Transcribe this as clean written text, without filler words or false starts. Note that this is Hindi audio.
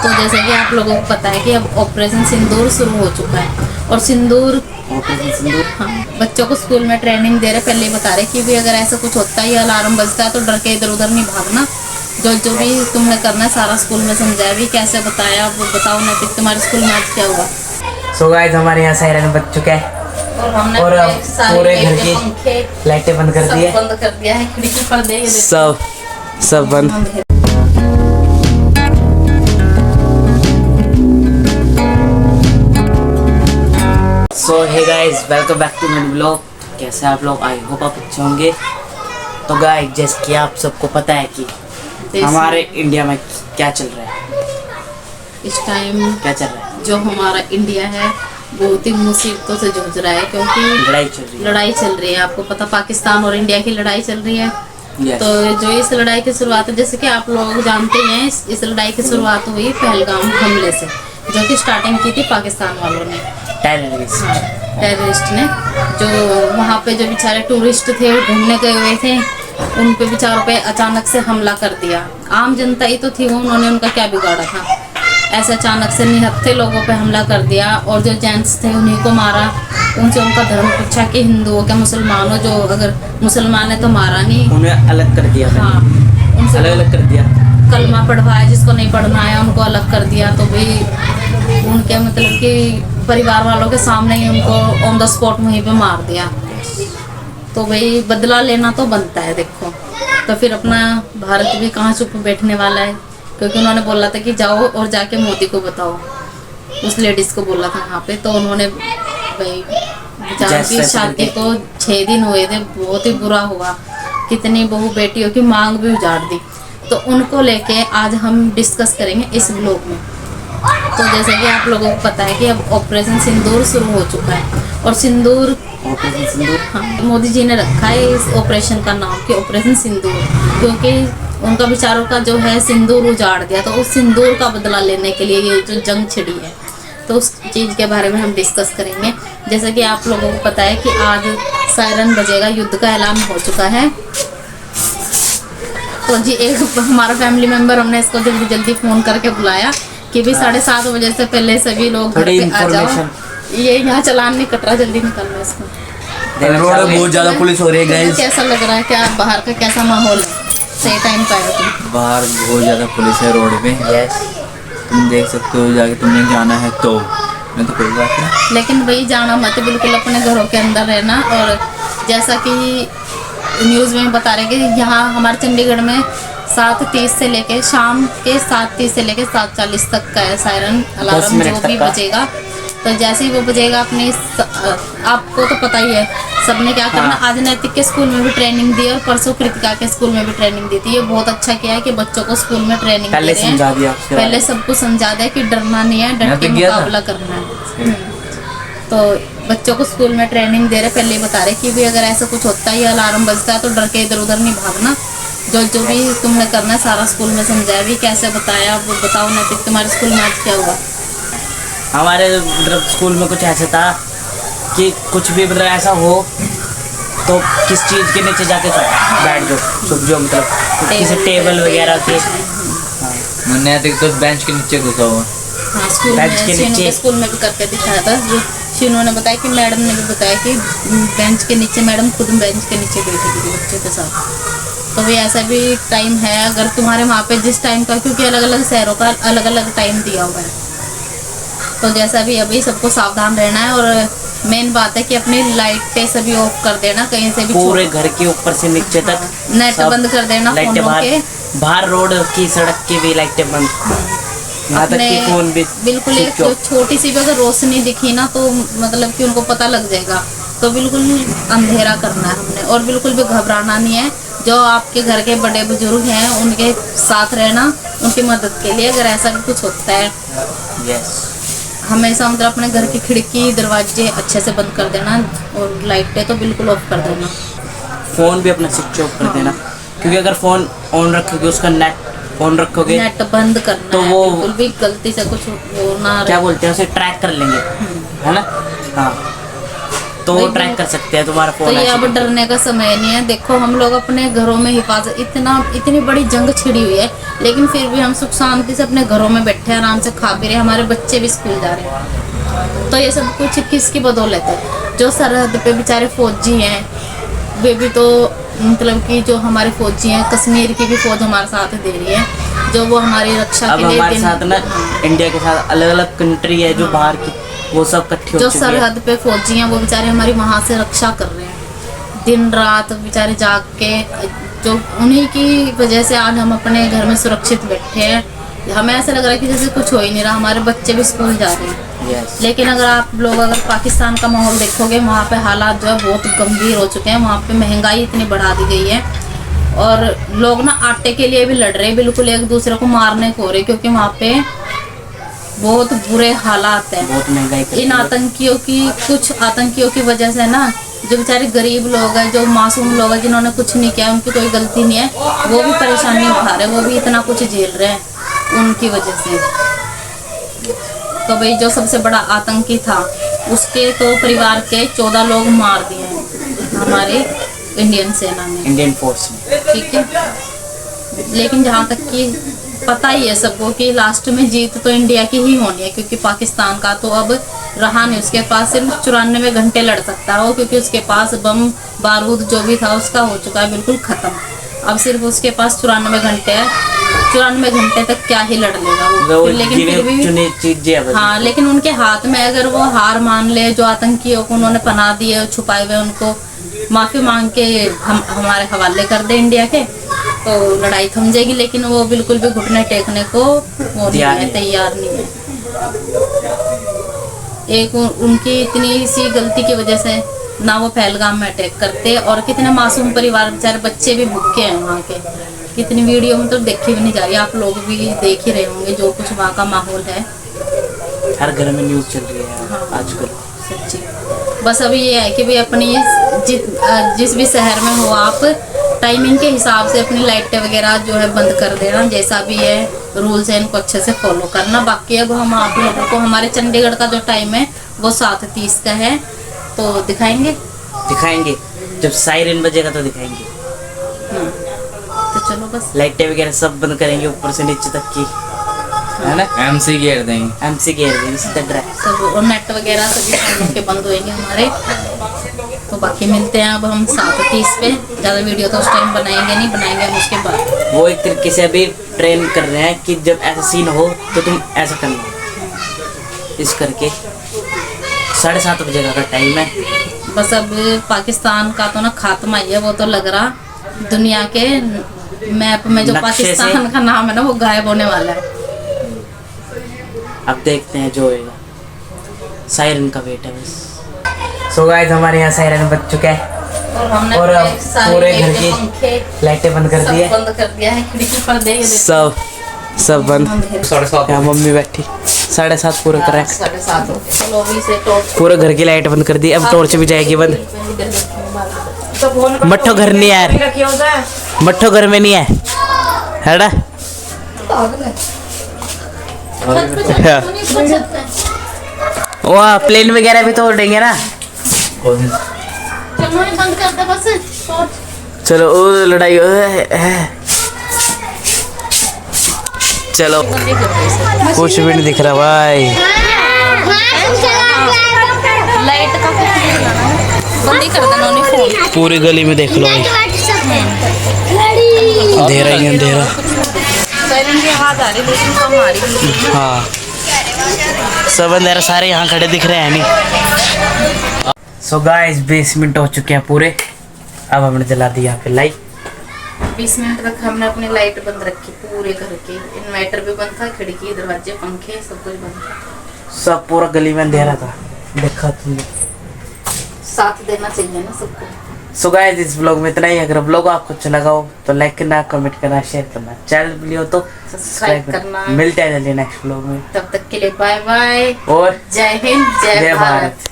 तो जैसे कि आप लोगों को पता है कि अब ऑपरेशन सिंदूर शुरू हो चुका है और सिंदूर हाँ, बच्चों को स्कूल में ट्रेनिंग दे रहे, पहले ही बता रहे कि भी अगर ऐसा कुछ होता है या अलार्म बजता है तो डर के इधर उधर नहीं भागना। जो जो भी तुमने करना है सारा स्कूल में समझाया भी, कैसे बताया वो बताओ। नैतिक तुम्हारे स्कूल में आज क्या हुआ? सो गाइस हमारे यहाँ सायरन बज चुका है और हमने और अब पूरे घर की पंखे लाइटें बंद कर दी है, बंद कर दिया है, खिड़की पर्दे ये सब बंद। So hey guys welcome back to my blog. कैसे आप लोग? आई होप आप अच्छे होंगे। तो गाइस जैसे कि आप सबको पता है कि हमारे इंडिया में क्या चल रहा है इस टाइम। क्या चल रहा है? जो हमारा इंडिया है बहुत ही मुसीबतों से जूझ रहा है, क्योंकि लड़ाई चल रही है। आपको पता पाकिस्तान और इंडिया की लड़ाई चल रही है। yes. तो जो इस लड़ाई की शुरुआत है, जैसे कि आप लोग जानते हैं, इस लड़ाई की शुरुआत हुई पहलगाम हमले से, जो कि स्टार्टिंग की थी पाकिस्तान वालों ने, टेररिस्ट ने। जो वहाँ पे जो बेचारे टूरिस्ट थे घूमने गए हुए थे, उन पे बेचारों पे अचानक से हमला कर दिया। आम जनता ही तो थी वो, उन्होंने उनका क्या बिगाड़ा था? ऐसे अचानक से निहत्थे लोगों पे हमला कर दिया और जो जेंट्स थे उन्हीं को मारा। उनसे उनका धर्म पूछा कि हिंदू हो क्या मुसलमान हो, जो अगर मुसलमान है तो मारा नहीं, उन्हें अलग कर दिया। हाँ, उनसे अलग कर दिया। कलमा पढ़वाया, जिसको नहीं पढ़ना आया उनको अलग कर दिया। तो भाई उनके मतलब कि परिवार वालों के सामने ही उनको ऑन द स्पॉट वहीं पे मार दिया। तो भाई बदला लेना तो बनता है। देखो तो फिर अपना भारत भी कहाँ चुप बैठने वाला है, क्योंकि उन्होंने बोला था कि जाओ और जाके मोदी को बताओ। उस लेडीज को बोला था वहाँ पे, तो उन्होंने भाई बेचारों की शादी को 6 दिन हुए थे, बहुत ही बुरा हुआ। कितनी बहू बेटियों की मांग भी उजाड़ दी। तो उनको लेके आज हम डिस्कस करेंगे इस ब्लॉग में। तो जैसे कि आप लोगों को पता है कि अब ऑपरेशन सिंदूर शुरू हो चुका है और सिंदूर हाँ, मोदी जी ने रखा है इस ऑपरेशन का नाम कि ऑपरेशन सिंदूर, क्योंकि उनका बेचारों का जो है सिंदूर उजाड़ दिया। तो उस सिंदूर का बदला लेने के लिए ये जो जंग छिड़ी है, तो उस चीज़ के बारे में हम डिस्कस करेंगे। जैसे कि आप लोगों को पता है कि आज सायरन बजेगा, युद्ध का ऐलान हो चुका है। तो जी एक हमारा फैमिली मेम्बर, हमने इसको जल्दी जल्दी फ़ोन करके बुलाया कि भी 7:30 बजे से पहले सभी लोग घर पे आ जाओ। ये यहाँ चालान नहीं कट रहा, जल्दी निकलना इसको। रोड में बहुत ज़्यादा पुलिस हो रही है गाइस। कैसा लग रहा है? क्या बाहर का कैसा माहौल है? सही टाइम पे आया तुम? बाहर बहुत ज़्यादा पुलिस है रोड पे। यस, तुम देख सकते हो, जाके तुमने जाना है तो मैं तो कोई बात नहीं, लेकिन भाई जाना मत, बिल्कुल अपने घरों के अंदर रहना। और जैसा कि न्यूज़ में बता रहे हैं कि यहाँ हमारे चंडीगढ़ में 7:30 से लेके शाम के 7:30 से लेके 7:40 तक का है सायरन अलार्म जो भी बजेगा। तो जैसे ही वो बजेगा अपने आपको तो पता ही है सबने क्या करना। आज नैतिक के स्कूल में भी ट्रेनिंग दी और परसों कृतिका के स्कूल में भी ट्रेनिंग दी थी। ये बहुत अच्छा किया है कि बच्चों को स्कूल में ट्रेनिंग दे रहे हैं। पहले सबको समझा दिया कि डरना नहीं है, डर के मुकाबला करना है। तो बच्चों को स्कूल में ट्रेनिंग दे रहे, पहले ही बता रहे कि भी अगर ऐसा कुछ होता है या अलार्म बजता है तो डर के इधर उधर नहीं भागना। जो जो भी तुमने करना है सारा स्कूल में समझाया भी, कैसे बताया वो बताओ। नैतिक तुम्हारे स्कूल में आज क्या हुआ? हमारे मतलब स्कूल में कुछ ऐसा था कि कुछ भी मतलब ऐसा हो तो किस चीज़ के नीचे जाके बैठ जाओ, जो मतलब किसी टेबल वगैरह के। नैतिक तो बेंच के नीचे घुसा हुआ। हाँ, स्कूल में भी करके दिखाया था। जो शीनू ने बताया कि मैडम ने भी बताया कि बेंच के नीचे, मैडम खुद बेंच के नीचे बैठी थी बच्चों के साथ। तो भी ऐसा भी टाइम है अगर तुम्हारे वहाँ पे जिस टाइम का, क्योंकि अलग अलग शहरों का अलग अलग टाइम दिया हुआ है। तो जैसा भी अभी सबको सावधान रहना है और मेन बात है कि अपनी लाइटें सभी ऑफ कर देना, कहीं से भी पूरे घर के ऊपर से नीचे तक नेट बंद कर देना, फोनों के बाहर रोड की सड़क की भी लाइटें बंद, यहाँ तक कि फोन भी बिल्कुल। एक छोटी सी भी अगर रोशनी दिखी ना तो मतलब कि उनको पता लग जाएगा। तो बिल्कुल अंधेरा करना है हमने और बिल्कुल भी घबराना नहीं है। जो आपके घर के बड़े बुजुर्ग हैं उनके साथ रहना, उनकी मदद के लिए अगर ऐसा भी कुछ होता है। यस, हमेशा मतलब अपने घर की खिड़की दरवाजे अच्छे से बंद कर देना और लाइटें तो बिल्कुल ऑफ कर देना। फ़ोन भी अपना स्विच ऑफ कर देना, क्योंकि अगर फ़ोन ऑन रखोगे, उसका नेट ऑन रखोगे, नेट बंद करना तो है, वो बिल्कुल भी गलती से कुछ वो ना क्या बोलते हैं उसे ट्रैक कर लेंगे, है ना। हाँ, तो वो ट्रैक कर सकते सकते हैं, तुम्हारा तो फोन ये ऐसे अब डरने का समय नहीं है। देखो हम लोग अपने घरों में हिफाजत, इतनी बड़ी जंग छिड़ी हुई है, लेकिन फिर भी हम सुख शांति से अपने घरों में बैठे हैं, आराम से खा पी रहे हैं, हमारे बच्चे भी स्कूल जा रहे हैं। तो ये सब कुछ किसकी बदौलत है? जो सरहद पे बेचारे फौजी हैं, वे भी तो मतलब कि जो हमारे फौजी हैं, कश्मीर की भी फौज हमारे साथ दे रही है, जो वो हमारी रक्षा अब के लिए हमारे साथ ना इंडिया के साथ अलग अलग कंट्री है जो बाहर की, वो सब इकट्ठी हो जो चुकी है। सरहद पे फौजी हैं वो बेचारे हमारी वहाँ से रक्षा कर रहे हैं, दिन रात बेचारे जाग के, जो उन्हीं की वजह से आज हम अपने घर में सुरक्षित बैठे हैं। हमें ऐसा लग रहा है कि जैसे कुछ हो ही नहीं रहा, हमारे बच्चे भी स्कूल जा रहे हैं। Yes. लेकिन अगर आप लोग अगर पाकिस्तान का माहौल देखोगे, वहाँ पे हालात जो है बहुत गंभीर हो चुके हैं। वहाँ पे महंगाई इतनी बढ़ा दी गई है और लोग ना आटे के लिए भी लड़ रहे हैं, बिल्कुल एक दूसरे को मारने को हो रहे, क्योंकि वहाँ पे बहुत बुरे हालात हैं। बहुत महंगाई कर इन आतंकियों की, कुछ आतंकियों की वजह से ना जो बेचारे गरीब लोग हैं, जो मासूम लोग हैं, जिन्होंने कुछ नहीं किया, उनकी कोई गलती नहीं है, वो भी परेशानी उठा रहे हैं, वो भी इतना कुछ झेल रहे हैं उनकी वजह से। तो भाई जो सबसे बड़ा आतंकी था, उसके तो परिवार के 14 लोग मार दिए हैं हमारे इंडियन सेना ने, इंडियन फोर्स में। ठीक है। लेकिन जहाँ तक कि पता ही है सबको कि लास्ट में जीत तो इंडिया की ही होनी है, क्योंकि पाकिस्तान का तो अब रहा नहीं। उसके पास सिर्फ 94 घंटे लड़ सकता है वो, क्योंकि उसके पास बम बारूद जो भी था उसका हो चुका है बिल्कुल ख़त्म। अब सिर्फ उसके पास 94 घंटे है, 94 घंटे तक क्या ही लड़ लेगा वो। लेकिन फिर भी चुनी चीजें हैं बस। हाँ, लेकिन उनके हाथ में अगर वो हार मान ले, जो आतंकियों को उन्होंने पनाह दी है, छुपाए हुए, उनको माफ़ी मांग के हमारे हवाले कर दे इंडिया के, तो लड़ाई थम जाएगी। लेकिन वो बिल्कुल भी घुटने टेकने को वो नहीं है, तैयार नहीं है। एक उनकी इतनी सी गलती की वजह से ना वो पहलगाम में अटैक करते, और कितने मासूम परिवार, बेचारे बच्चे भी भूखे हैं वहाँ के। कितनी वीडियो मतलब देखी भी नहीं जा रही, आप लोग भी देख ही रहे होंगे जो कुछ वहाँ का माहौल है। हर घर में न्यूज़ चल रही है हाँ। आजकल। सच्ची। बस अभी ये है कि भाई अपनी जिस भी शहर में हो आप, टाइमिंग के हिसाब से अपनी लाइटें वगैरह जो है बंद कर देना, जैसा भी है रूल्स है इनको अच्छे से फॉलो करना। बाकी अब हम आप लोगों को हमारे चंडीगढ़ का जो टाइम है वो 7:30 का है, तो दिखाएंगे जब सायरन बजेगा तो दिखाएंगे। तो चलो बस लाइटें वगैरह सब बंद करेंगे ऊपर से नीचे तक की, है ना। MC घेर देंगे। MC घेर देंगे सीधा डायरेक्ट सब, और नेट वगैरह सभी हम लोग के बंद होएंगे हमारे। तो बाकी मिलते हैं अब हम 7:30 पे। ज़्यादा वीडियो तो उस टाइम बनाएंगे नहीं, बनाएंगे हम उसके बाद। वो एक तरीके से अभी ट्रेन कर रहे हैं कि जब ऐसा सीन हो तो तुम ऐसा करना, इस करके 7:30 बजे का टाइम है। बस अब पाकिस्तान का तो ना खात्मा ही है, वो तो लग रहा दुनिया के मैप में जो नक्शे से। पाकिस्तान का नाम है ना वो गायब होने वाला है। अब देखते हैं जो होएगा, सायरन का वेट है बस। सो गाइस हमारे यहाँ सायरन बज चुका है और हमने और अब सारे पूरे घर लाइटें, की पंखे लाइटें बंद कर सब दी है, बंद कर दिया है, खिड़की पर्दे ये देखो। सब बंद। अंधेरे। 7:30 यहाँ मम्मी बैठी, 7:30 पूरा करा है। 7:30 हो गए। चलो अभी से टॉर्च पूरे घर की लाइट बंद कर दी, अब टॉर्च भी जाएगी बंद। मट्ठो घर नहीं है यार, मट्ठो घर में नहीं है, है ना। वहाँ प्लेन वगैरह भी तो उड़ेंगे ना। चलो ये बंद कर दे बस टॉर्च। चलो ओ लड़ाई चलो, कुछ भी नहीं दिख रहा भाई। लाइट का कुछ नहीं लगाना है, बंद ही कर देना उन्हें फोन। पूरी गली में देख लो भाई, अंधेरा ही अंधेरा। सायरन की आवाज आ रही लेकिन कम आ रही। हाँ सब अंधेरा, सारे यहाँ खड़े दिख रहे हैं नहीं। सो गाइस 20 मिनट हो चुके हैं पूरे, अब हमने जला दी यहाँ पे लाइट। 20 मिनट तक हमने अपनी लाइट बंद रखी पूरे घर की, इन्वर्टर भी बंद था, खिड़की दरवाजे पंखे सब कुछ बंद था, सब पूरा गली में अंधेरा था, देखा तुमने। साथ देना चाहिए ना सबको। सो गाइस इस ब्लॉग में इतना ही। अगर ब्लॉग आपको अच्छा लगा हो तो लाइक करना, कमेंट करना, शेयर करना, चैनल पर हो तो सब्सक्राइब करना। मिलते हैं जल्दी नेक्स्ट ब्लॉग में, तब तक के लिए बाय बाय और जय हिंद, जय जय भारत। भारत।